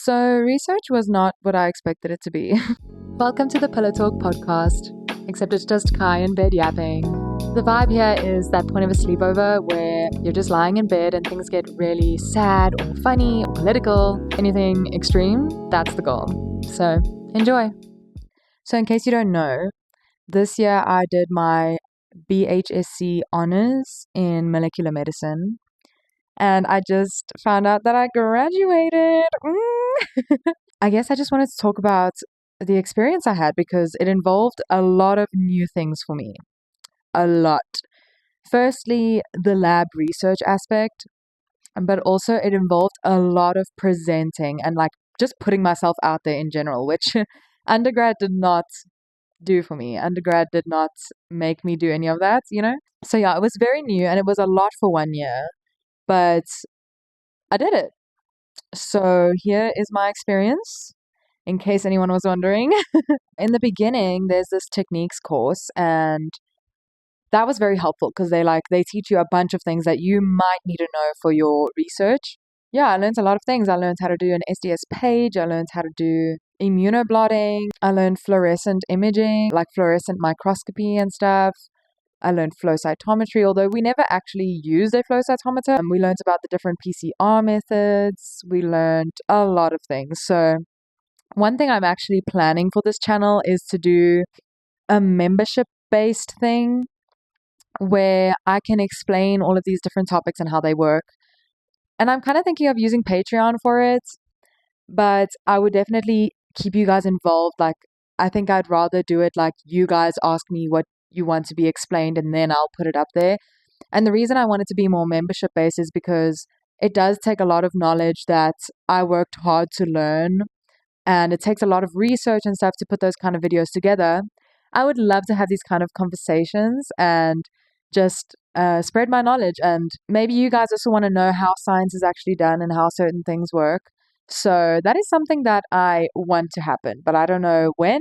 So, research was not what I expected it to be. Welcome to the Pillow Talk podcast, except it's just Kai in bed yapping. The vibe here is that point of a sleepover where you're just lying in bed and things get really sad or funny or political, anything extreme, that's the goal. So, enjoy. So, in case you don't know, this year I did my BHSc honors in molecular medicine. And I just found out that I graduated. I guess I just wanted to talk about the experience I had because it involved a lot of new things for me. A lot. Firstly, the lab research aspect, but also it involved a lot of presenting and just putting myself out there in general, which undergrad did not do for me. Undergrad did not make me do any of that, So yeah, it was very new and it was a lot for 1 year, but I did it. So here is my experience, in case anyone was wondering. In the beginning, there's this techniques course, and that was very helpful because they teach you a bunch of things that you might need to know for your research. Yeah, I learned a lot of things. I learned how to do an SDS page. I learned how to do immunoblotting. I learned fluorescent imaging, like fluorescent microscopy and stuff. I learned flow cytometry, although we never actually used a flow cytometer. We learned about the different PCR methods. We learned a lot of things. So one thing I'm actually planning for this channel is to do a membership-based thing where I can explain all of these different topics and how they work. And I'm kind of thinking of using Patreon for it, but I would definitely keep you guys involved. I think I'd rather do it like you guys ask me what you want to be explained and then I'll put it up there. And the reason I want it to be more membership based is because it does take a lot of knowledge that I worked hard to learn, and it takes a lot of research and stuff to put those kind of videos together. I would love to have these kind of conversations and just spread my knowledge, and maybe you guys also want to know how science is actually done and how certain things work. So that is something that I want to happen, but I don't know when.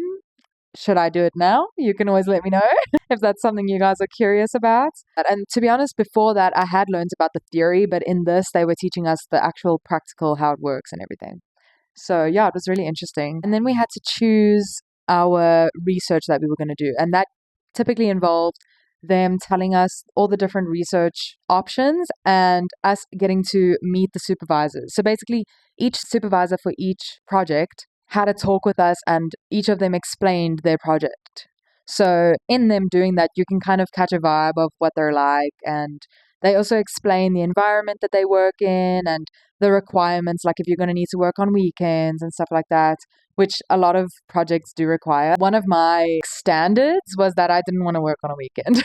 Should I do it now? You can always let me know if that's something you guys are curious about. And to be honest, before that, I had learned about the theory, but in this, they were teaching us the actual practical, how it works and everything. So yeah, it was really interesting. And then we had to choose our research that we were going to do. And that typically involved them telling us all the different research options and us getting to meet the supervisors. So basically, each supervisor for each project had a talk with us and each of them explained their project. So in them doing that, you can kind of catch a vibe of what they're like. And they also explain the environment that they work in and the requirements, like if you're going to need to work on weekends and stuff like that, which a lot of projects do require. One of my standards was that I didn't want to work on a weekend.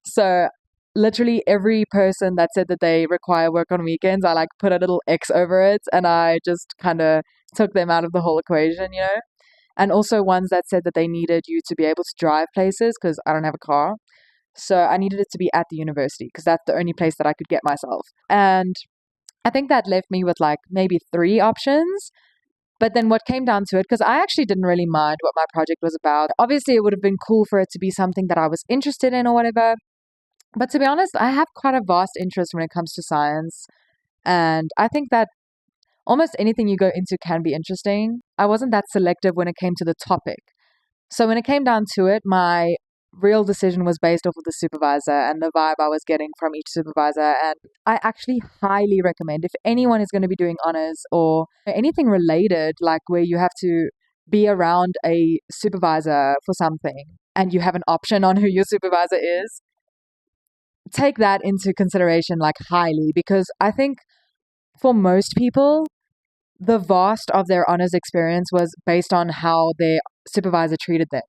So literally every person that said that they require work on weekends, I put a little X over it and I just kind of took them out of the whole equation, And also ones that said that they needed you to be able to drive places because I don't have a car. So I needed it to be at the university because that's the only place that I could get myself. And I think that left me with maybe 3 options. But then what came down to it, because I actually didn't really mind what my project was about. Obviously, it would have been cool for it to be something that I was interested in or whatever. But to be honest, I have quite a vast interest when it comes to science. And I think that almost anything you go into can be interesting. I wasn't that selective when it came to the topic. So when it came down to it, my real decision was based off of the supervisor and the vibe I was getting from each supervisor. And I actually highly recommend, if anyone is going to be doing honors or anything related, like where you have to be around a supervisor for something and you have an option on who your supervisor is, take that into consideration highly, because I think for most people, the vast of their honors experience was based on how their supervisor treated them.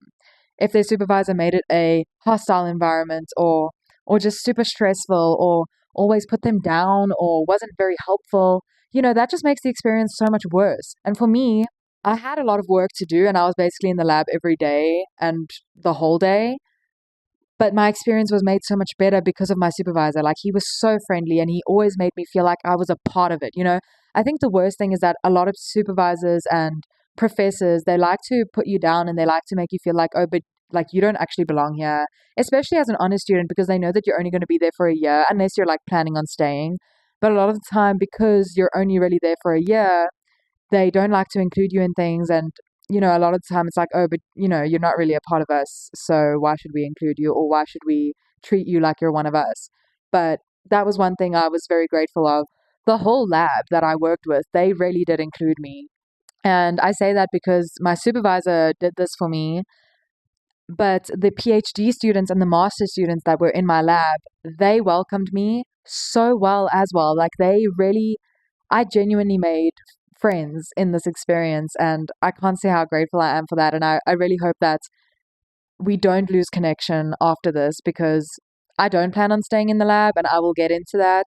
If their supervisor made it a hostile environment or just super stressful or always put them down or wasn't very helpful, that just makes the experience so much worse. And for me, I had a lot of work to do and I was basically in the lab every day and the whole day. But my experience was made so much better because of my supervisor. He was so friendly and he always made me feel like I was a part of it. I think the worst thing is that a lot of supervisors and professors, they like to put you down and they like to make you feel like, oh, but you don't actually belong here, especially as an honors student, because they know that you're only going to be there for a year unless you're planning on staying. But a lot of the time, because you're only really there for a year, they don't like to include you in things. And, a lot of the time it's like, oh, but, you're not really a part of us. So why should we include you, or why should we treat you like you're one of us? But that was one thing I was very grateful of. The whole lab that I worked with, they really did include me. And I say that because my supervisor did this for me, but the PhD students and the master students that were in my lab, they welcomed me so well as well. Like I genuinely made friends in this experience, and I can't say how grateful I am for that. And I really hope that we don't lose connection after this, because I don't plan on staying in the lab, and I will get into that.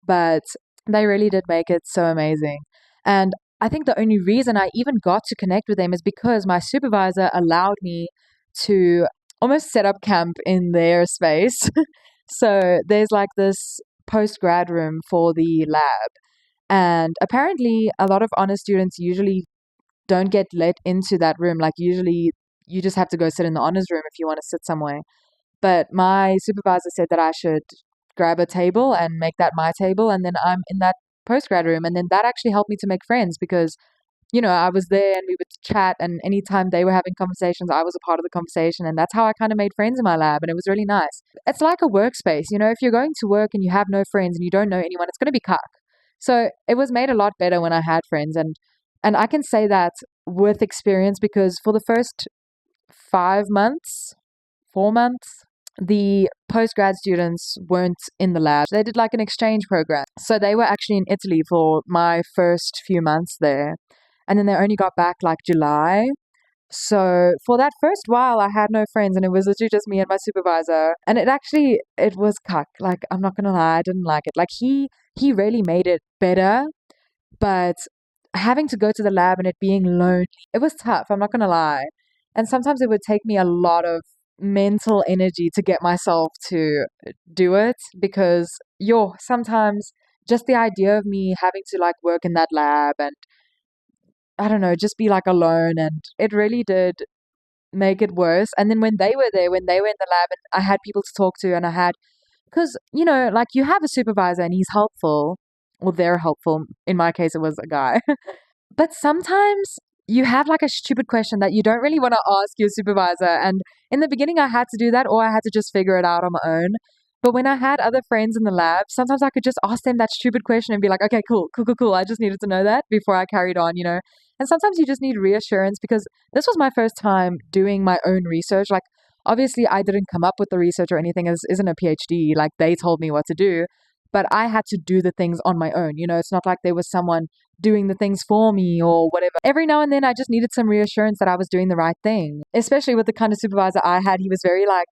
But they really did make it so amazing. And I think the only reason I even got to connect with them is because my supervisor allowed me to almost set up camp in their space. So there's like this post grad room for the lab. And apparently, a lot of honor students usually don't get let into that room. Like, usually, you just have to go sit in the honors room if you want to sit somewhere. But my supervisor said that I should grab a table and make that my table, and then I'm in that postgrad room. And then that actually helped me to make friends, because I was there and we would chat, and anytime they were having conversations, I was a part of the conversation. And that's how I kind of made friends in my lab, and it was really nice. It's like a workspace. If you're going to work and you have no friends and you don't know anyone, it's going to be cuck. So it was made a lot better when I had friends. And I can say that with experience, because for the first 5 months, 4 months, the postgrad students weren't in the lab. They did like an exchange program. So they were actually in Italy for my first few months there. And then they only got back like July. So for that first while, I had no friends, and it was literally just me and my supervisor. And it was cuck. Like, I'm not gonna lie, I didn't like it. Like, he really made it better, but having to go to the lab and it being lonely, it was tough. I'm not gonna lie. And sometimes it would take me a lot of mental energy to get myself to do it, because sometimes just the idea of me having to like work in that lab, and I don't know, just be like alone, and it really did make it worse. And then when they were there, when they were in the lab, and I had people to talk to, and because, like, you have a supervisor and he's helpful, or they're helpful. In my case, it was a guy. But sometimes you have like a stupid question that you don't really want to ask your supervisor. And in the beginning, I had to do that, or I had to just figure it out on my own. But when I had other friends in the lab, sometimes I could just ask them that stupid question and be like, okay, cool, cool, cool, cool. I just needed to know that before I carried on. And sometimes you just need reassurance, because this was my first time doing my own research. Like, obviously, I didn't come up with the research or anything. It isn't a PhD. Like, they told me what to do, but I had to do the things on my own. It's not like there was someone doing the things for me or whatever. Every now and then, I just needed some reassurance that I was doing the right thing, especially with the kind of supervisor I had. He was very like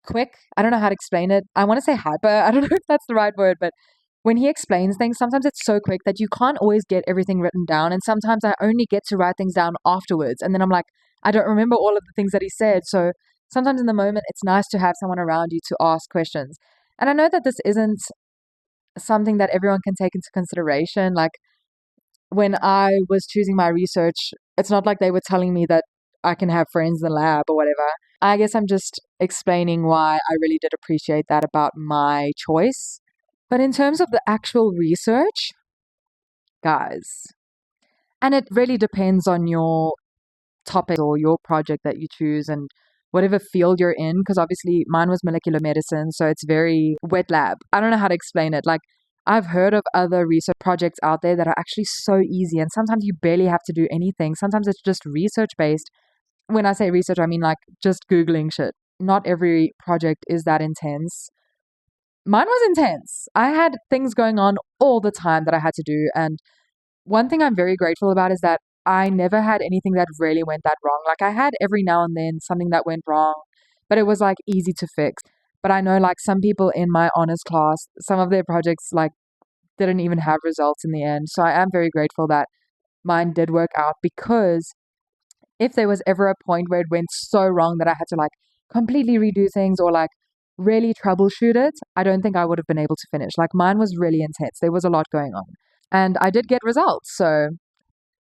quick. I don't know how to explain it. I want to say hyper. I don't know if that's the right word, but when he explains things, sometimes it's so quick that you can't always get everything written down. And sometimes I only get to write things down afterwards. And then I'm like, I don't remember all of the things that he said. So sometimes in the moment, it's nice to have someone around you to ask questions. And I know that this isn't something that everyone can take into consideration. Like, when I was choosing my research, it's not like they were telling me that I can have friends in the lab or whatever. I guess I'm just explaining why I really did appreciate that about my choice. But in terms of the actual research, guys, and it really depends on your topic or your project that you choose, and whatever field you're in, because obviously mine was molecular medicine, so it's very wet lab. I don't know how to explain it. Like, I've heard of other research projects out there that are actually so easy, and sometimes you barely have to do anything. Sometimes it's just research based. When I say research, I mean like just Googling shit. Not every project is that intense. Mine was intense. I had things going on all the time that I had to do. And one thing I'm very grateful about is that I never had anything that really went that wrong. Like, I had every now and then something that went wrong, but it was like easy to fix. But I know like some people in my honors class, some of their projects like didn't even have results in the end. So I am very grateful that mine did work out, because if there was ever a point where it went so wrong that I had to like completely redo things or like really troubleshoot it, I don't think I would have been able to finish. Like, mine was really intense. There was a lot going on. And I did get results. So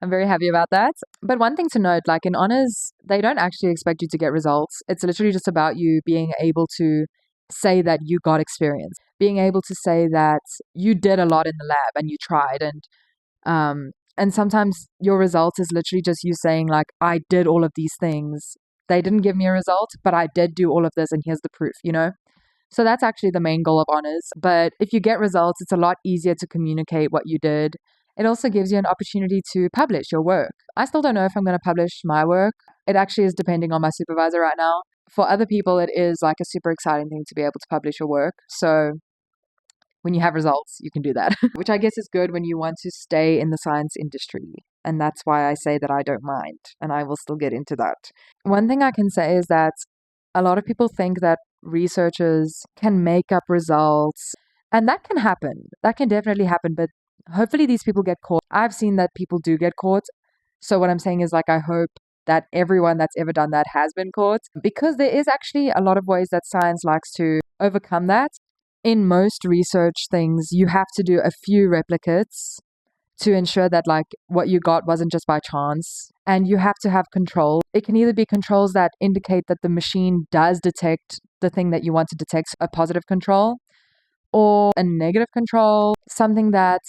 I'm very happy about that. But one thing to note, like in honors, they don't actually expect you to get results. It's literally just about you being able to say that you got experience, being able to say that you did a lot in the lab and you tried. And And sometimes your results is literally just you saying like, I did all of these things. They didn't give me a result, but I did do all of this and here's the proof, you know? So that's actually the main goal of honors. But if you get results, it's a lot easier to communicate what you did. It also gives you an opportunity to publish your work. I still don't know if I'm going to publish my work. It actually is depending on my supervisor right now. For other people, it is like a super exciting thing to be able to publish your work. So when you have results, you can do that, which I guess is good when you want to stay in the science industry. And that's why I say that I don't mind, and I will still get into that. One thing I can say is that a lot of people think that researchers can make up results, and that can happen. That can definitely happen, but hopefully these people get caught. I've seen that people do get caught. So what I'm saying is like I hope that everyone that's ever done that has been caught, because there is actually a lot of ways that science likes to overcome that. In most research things, you have to do a few replicates to ensure that like what you got wasn't just by chance, and you have to have control. It can either be controls that indicate that the machine does detect the thing that you want to detect, a positive control, or a negative control, something that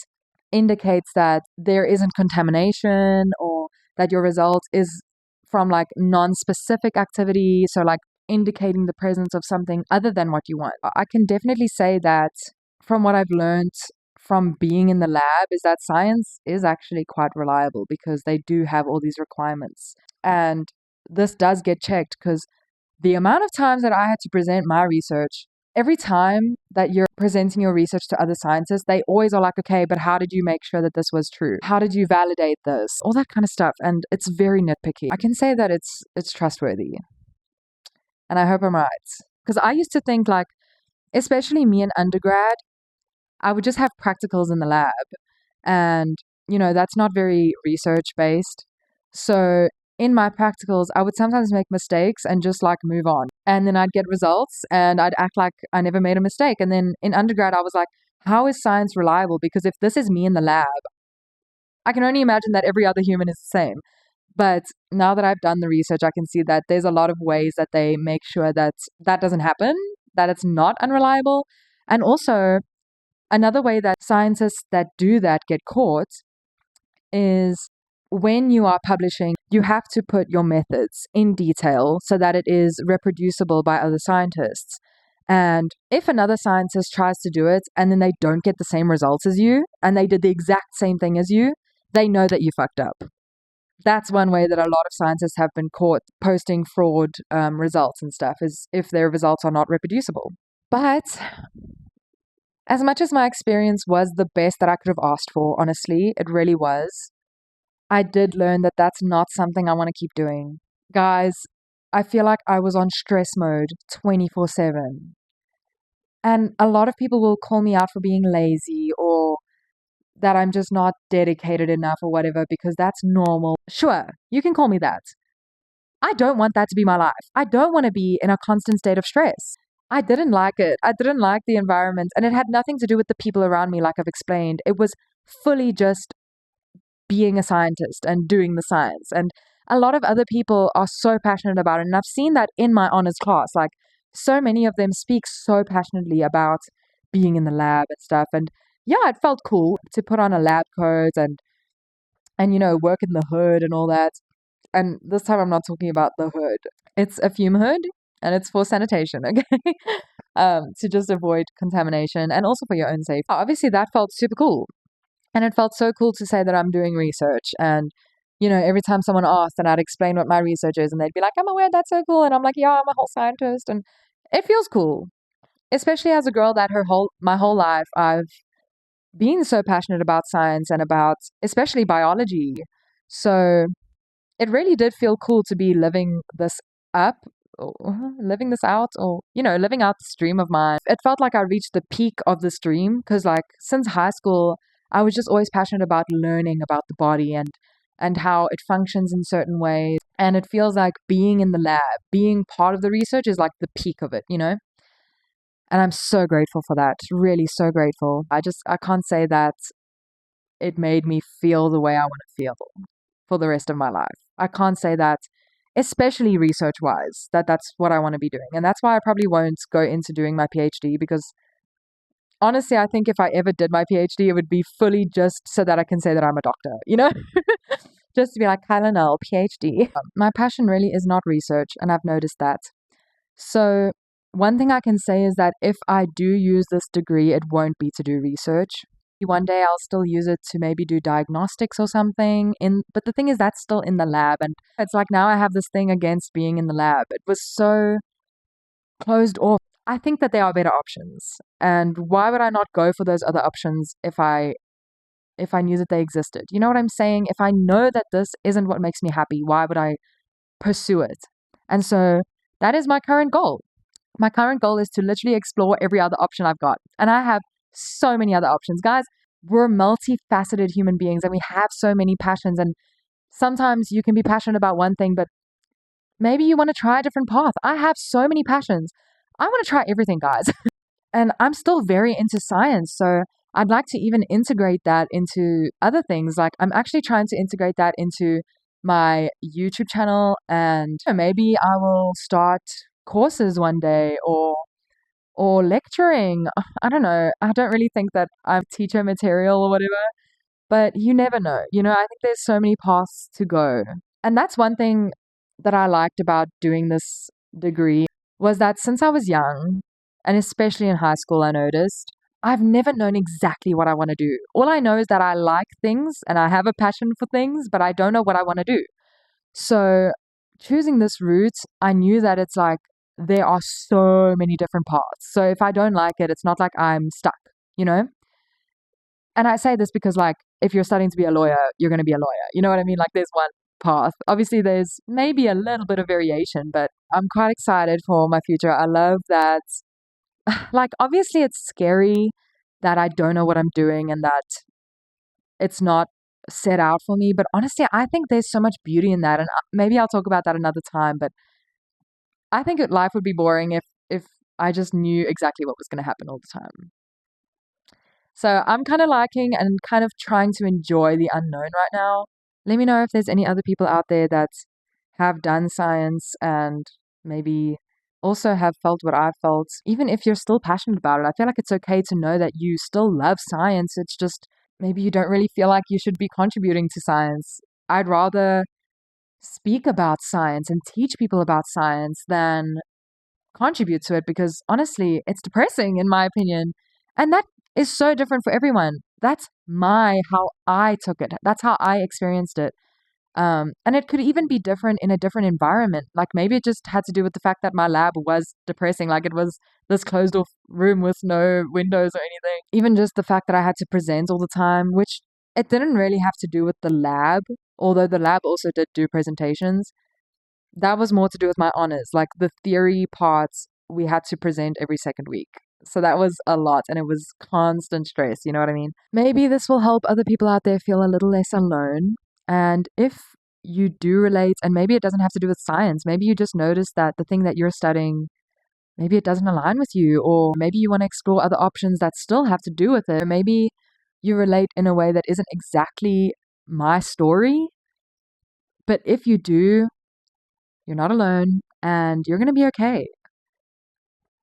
indicates that there isn't contamination or that your result is from like non-specific activity, so like indicating the presence of something other than what you want. I can definitely say that from what I've learned from being in the lab is that science is actually quite reliable because they do have all these requirements. And this does get checked because the amount of times that I had to present my research, every time that you're presenting your research to other scientists, they always are like, okay, but how did you make sure that this was true? How did you validate this? All that kind of stuff. And it's very nitpicky. I can say that it's trustworthy. And I hope I'm right. Because I used to think like, especially me in undergrad, I would just have practicals in the lab. And, that's not very research based. So in my practicals, I would sometimes make mistakes and just like move on. And then I'd get results and I'd act like I never made a mistake. And then in undergrad, I was like, how is science reliable? Because if this is me in the lab, I can only imagine that every other human is the same. But now that I've done the research, I can see that there's a lot of ways that they make sure that that doesn't happen, that it's not unreliable. And also, another way that scientists that do that get caught is when you are publishing, you have to put your methods in detail so that it is reproducible by other scientists. And if another scientist tries to do it and then they don't get the same results as you and they did the exact same thing as you, they know that you fucked up. That's one way that a lot of scientists have been caught posting fraud results and stuff, is if their results are not reproducible. But as much as my experience was the best that I could have asked for, honestly, it really was, I did learn that that's not something I want to keep doing. Guys, I feel like I was on stress mode 24/7. And a lot of people will call me out for being lazy or that I'm just not dedicated enough or whatever because that's normal. Sure, you can call me that. I don't want that to be my life. I don't want to be in a constant state of stress. I didn't like it. I didn't like the environment. And it had nothing to do with the people around me, like I've explained. It was fully just being a scientist and doing the science. And a lot of other people are so passionate about it. And I've seen that in my honors class. Like, so many of them speak so passionately about being in the lab and stuff. And yeah, it felt cool to put on a lab coat and work in the hood and all that. And this time I'm not talking about the hood. It's a fume hood and it's for sanitation, okay? To just avoid contamination and also for your own safety. Obviously, that felt super cool. And it felt so cool to say that I'm doing research. And, every time someone asked and I'd explain what my research is and they'd be like, oh my word, that's so cool. And I'm like, yeah, I'm a whole scientist. And it feels cool, especially as a girl that my whole life I've been so passionate about science and about especially biology. So it really did feel cool to be living this up, or living this out, or, living out this dream of mine. It felt like I reached the peak of this dream because, like, since high school, I was just always passionate about learning about the body and how it functions in certain ways. And it feels like being in the lab, being part of the research is like the peak of it, And I'm so grateful for that. Really so grateful. I can't say that it made me feel the way I want to feel for the rest of my life. I can't say that, especially research wise, that's what I want to be doing. And that's why I probably won't go into doing my PhD because honestly, I think if I ever did my PhD, it would be fully just so that I can say that I'm a doctor, just to be like, Kyla Null, PhD. My passion really is not research, and I've noticed that. So, one thing I can say is that if I do use this degree, it won't be to do research. One day I'll still use it to maybe do diagnostics or something. But the thing is, that's still in the lab, and it's like now I have this thing against being in the lab. It was so closed off. I think that there are better options, and why would I not go for those other options if I knew that they existed? You know what I'm saying? If I know that this isn't what makes me happy, why would I pursue it? And so that is my current goal. My current goal is to literally explore every other option I've got. And I have so many other options. Guys, we're multifaceted human beings and we have so many passions. And sometimes you can be passionate about one thing, but maybe you want to try a different path. I have so many passions. I want to try everything, guys. And I'm still very into science. So I'd like to even integrate that into other things. Like I'm actually trying to integrate that into my YouTube channel, and maybe I will start courses one day or lecturing. I don't know. I don't really think that I'm teacher material or whatever, but you never know. I think there's so many paths to go. And that's one thing that I liked about doing this degree was that since I was young, and especially in high school, I noticed I've never known exactly what I want to do. All I know is that I like things and I have a passion for things, but I don't know what I want to do. So choosing this route, I knew that it's like there are so many different paths. So if I don't like it, it's not like I'm stuck, you know? And I say this because, like, if you're studying to be a lawyer, you're going to be a lawyer. You know what I mean? Like, there's one path. Obviously, there's maybe a little bit of variation, but I'm quite excited for my future. I love that. Like, obviously, it's scary that I don't know what I'm doing and that it's not set out for me. But honestly, I think there's so much beauty in that. And maybe I'll talk about that another time. But I think life would be boring if I just knew exactly what was going to happen all the time. So I'm kind of liking and kind of trying to enjoy the unknown right now. Let me know if there's any other people out there that have done science and maybe also have felt what I've felt. Even if you're still passionate about it, I feel like it's okay to know that you still love science. It's just maybe you don't really feel like you should be contributing to science. I'd rather speak about science and teach people about science than contribute to it because honestly, it's depressing in my opinion. And that is so different for everyone. That's how I took it. That's how I experienced it. And it could even be different in a different environment. Like maybe it just had to do with the fact that my lab was depressing. Like it was this closed off room with no windows or anything. Even just the fact that I had to present all the time, which it didn't really have to do with the lab, although the lab also did do presentations. That was more to do with my honors. Like the theory parts, we had to present every second week. So that was a lot and it was constant stress. You know what I mean? Maybe this will help other people out there feel a little less alone. And if you do relate, and maybe it doesn't have to do with science, maybe you just notice that the thing that you're studying, maybe it doesn't align with you, or maybe you want to explore other options that still have to do with it. Or maybe you relate in a way that isn't exactly my story. But if you do, you're not alone and you're going to be okay.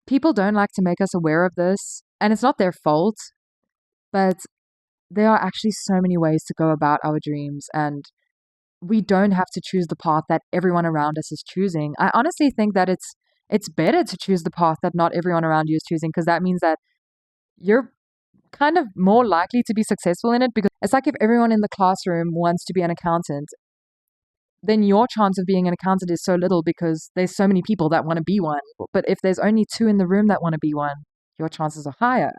People don't like to make us aware of this, and it's not their fault, but there are actually so many ways to go about our dreams, and we don't have to choose the path that everyone around us is choosing. I honestly think that it's better to choose the path that not everyone around you is choosing because that means that you're kind of more likely to be successful in it because it's like if everyone in the classroom wants to be an accountant, then your chance of being an accountant is so little because there's so many people that want to be one. But if there's only two in the room that want to be one, your chances are higher.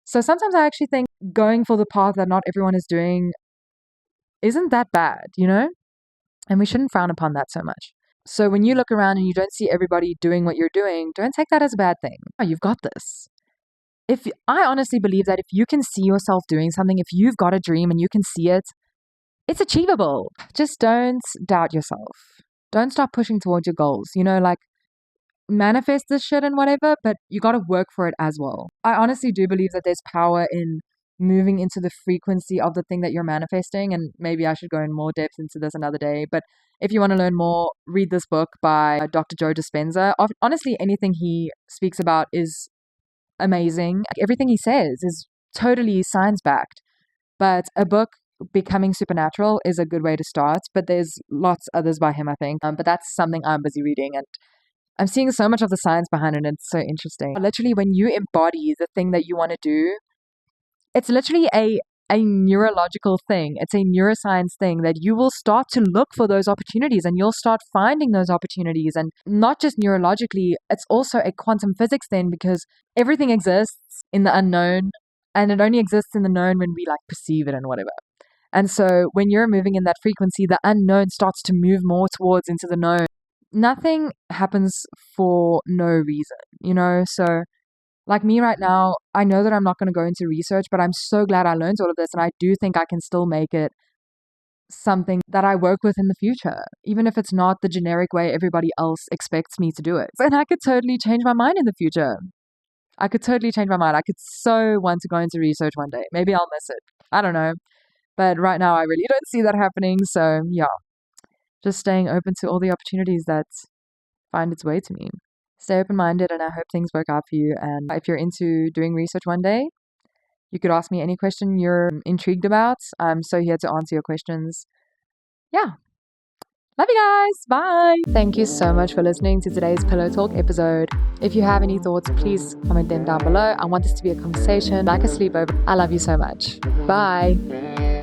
So sometimes I actually think going for the path that not everyone is doing isn't that bad, And we shouldn't frown upon that so much. So when you look around and you don't see everybody doing what you're doing, don't take that as a bad thing. Oh, you've got this. I honestly believe that if you can see yourself doing something, if you've got a dream and you can see it, it's achievable. Just don't doubt yourself. Don't stop pushing towards your goals. Like manifest this shit and whatever, but you got to work for it as well. I honestly do believe that there's power in moving into the frequency of the thing that you're manifesting. And maybe I should go in more depth into this another day. But if you want to learn more, read this book by Dr. Joe Dispenza. Honestly, anything he speaks about is amazing. Everything he says is totally science-backed. But a book becoming supernatural is a good way to start. But there's lots others by him, I think. But that's something I'm busy reading, and I'm seeing so much of the science behind it. And it's so interesting. Literally, when you embody the thing that you want to do, it's literally a neurological thing. It's a neuroscience thing that you will start to look for those opportunities and you'll start finding those opportunities. And not just neurologically, it's also a quantum physics thing, because everything exists in the unknown and it only exists in the known when we like perceive it and whatever. And so when you're moving in that frequency, the unknown starts to move more towards into the known. Nothing happens for no reason, you know? So like me right now, I know that I'm not going to go into research, but I'm so glad I learned all of this. And I do think I can still make it something that I work with in the future, even if it's not the generic way everybody else expects me to do it. And I could totally change my mind in the future. I could totally change my mind. I could so want to go into research one day. Maybe I'll miss it. I don't know. But right now, I really don't see that happening. So yeah, just staying open to all the opportunities that find its way to me. Stay open-minded, and I hope things work out for you. And if you're into doing research one day, you could ask me any question you're intrigued about. I'm so here to answer your questions. Yeah. Love you guys. Bye. Thank you so much for listening to today's Pillow Talk episode. If you have any thoughts, please comment them down below. I want this to be a conversation, like a sleepover. I love you so much. Bye.